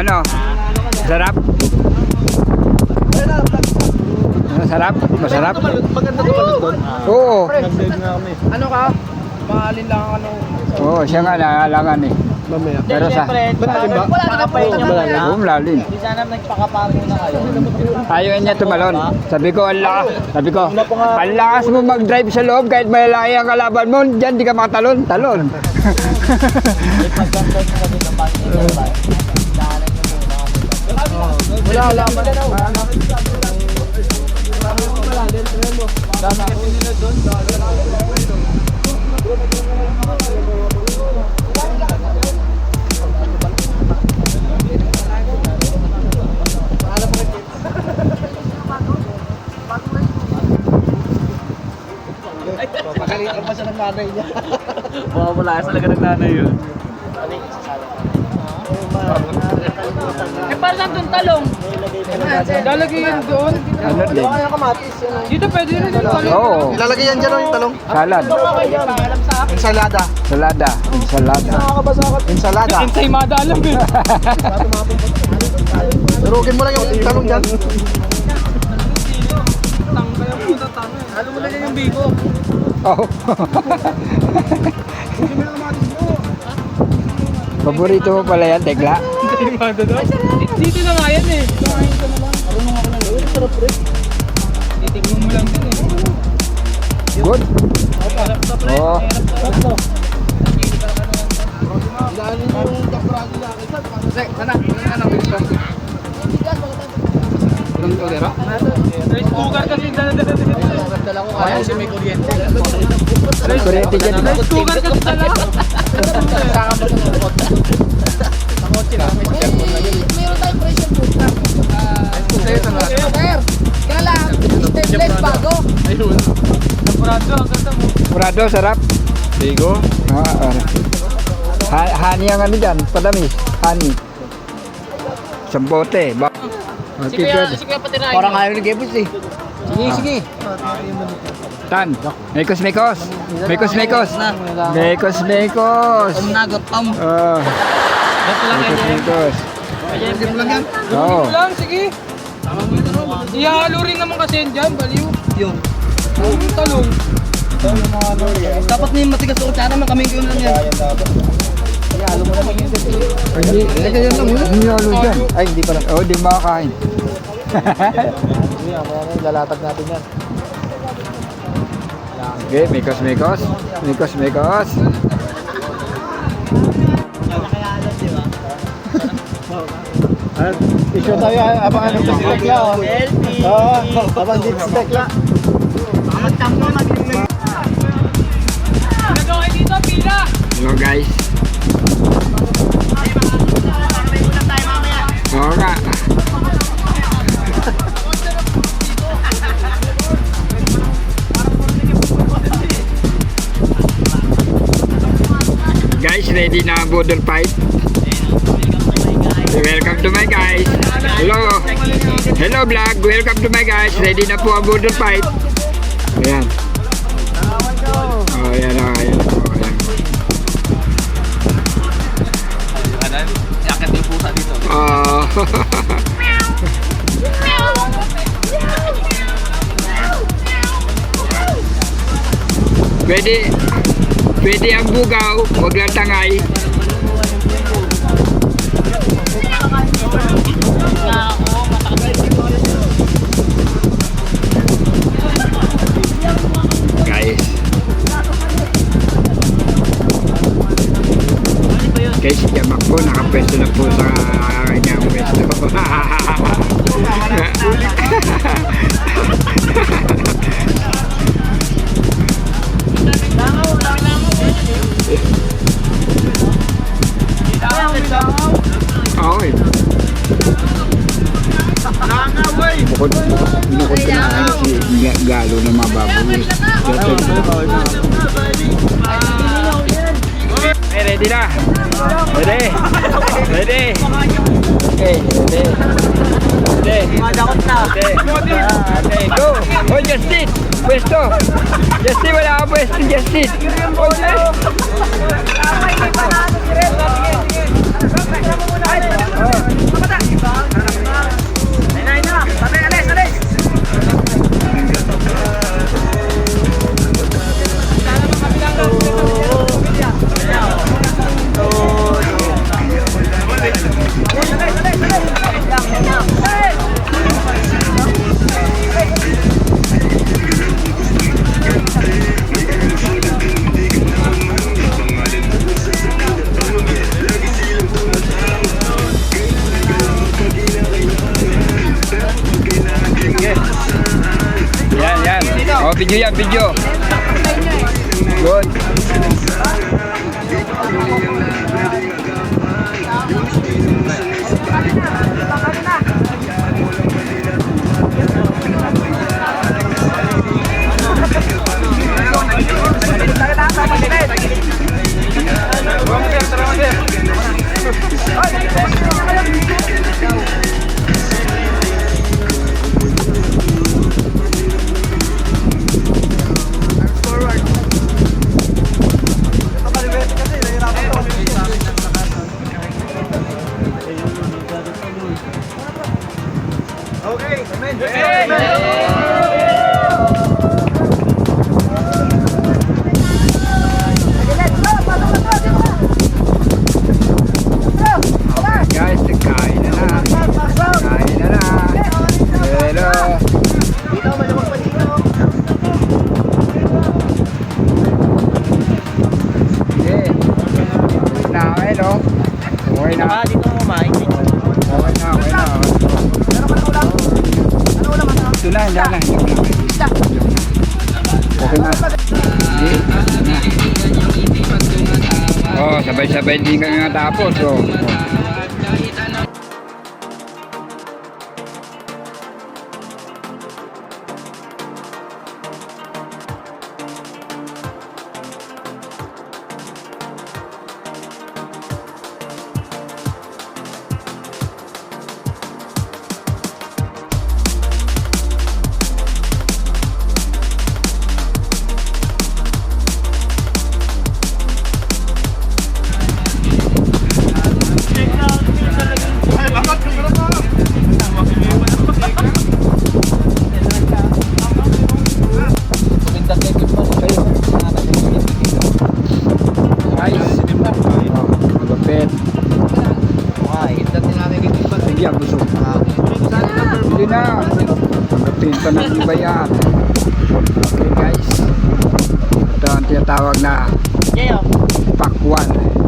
Ano? Sarap? Masarap? Masarap? Maganda ka pala doon. Oo. Nag-live na kami. Ano ka? Mahalin lang ano. Oo, siya nga naalangan eh. Mamaya. Pero sa... Malalim ba? Pakapain niya Malalim. Oo, malalim. Hindi sana nagpakapa muna kayo. Ayaw niya tumalon. Sabi ko, ang lakas. Sabi ko, ang lakas mo mag-drive sa loob kahit malaki ang kalaban mo. Diyan, di ka makatalon. Talon. Wala, wala pa na. Pagalitan pa siya ng nanay niya. Baka wala sa laga ng nanay yun. Eh, para saan doon talong? Lalagay yan doon. Ano din? Dito pwede rin yung talong. Oo. Ilalagay yan dyan yung talong. Salad. Ensalada. Salada. Ensalada. Ensalada. Ensaymada alam eh. Durugin mo lang yung talong dyan. Halo mo na yan yung bigo. Oo. Paborito mo pala yan, tekla? Ensaymada daw. Dito na nga yan eh. Titignan mo lang din eh. Good? Oo. Rice cooker kasi dala ko kaya kasi may kuryente. Kuryente dyan. Rice cooker kasi dala. Meron tayong pressure cooker. Sir, kailangan stainless bago. Murado, ang ganda mo. Murado, sarap. Bigo. Honey ang ano dyan, padamis. Honey. Isang bote. Okay, good. Parang ayaw ni Gebus eh. Sige, sige. Tan. Mekos, mekos. Mekos, mekos. Mekos, mekos. Nagapam. Ito lang Mekos, yan. mekos. Hindi mo lang yan. Oo. Ito lang, sige. Ihalo rin naman kasi yan dyan, baliw. Yun. Yung talong. Dapat may matigas o kutsara man kami yun lang yan. Hindi, hindi halo dyan. Ay, hindi pala. Oo, di makakain. Lalatag natin yan. Okay, mekos, mekos. Mekos, mekos. Issue tayo abangan ng si Tekla. Oo, abang din si Tekla. Nagawa dito, pila. Hello guys. Oo nga. Guys, ready na ang budol fight? Welcome to my guys. Hello. Hello vlog. Welcome to my guys. Ready na po ang budol fight. Ayan. Oh, ayan. Oh, ayan. Oh, ayan. Yakat yung pusa dito. Oh. Pwede ang bugaw, huwag lang tangay. Guys. Guys, si Jamak po, nakapwesto na po sa kanyang pwesto. Okay. Bukod na si Galo na mababoy. Ready na? Ready? Ready? Okay, ready. Ready. Madakot na. Okay, go! Oh, Justin! Pwesto! Justin, wala ka pwesto, Justin! Oh, Justin! Yan. Oh, video yan, video. Good. Guys, kain na na. Kain na na. Hello. Okay. Na, okay, no? Okay na. Dito mo, Mike. Okay na. Ito na, hindi na. Okay na. Oh, sabay-sabay din kami natapos. Oh. Malupit. Sige, ang busog. Hindi na. Tanggapin pa ng iba yan. Okay guys. Ito ang tinatawag na pakwan.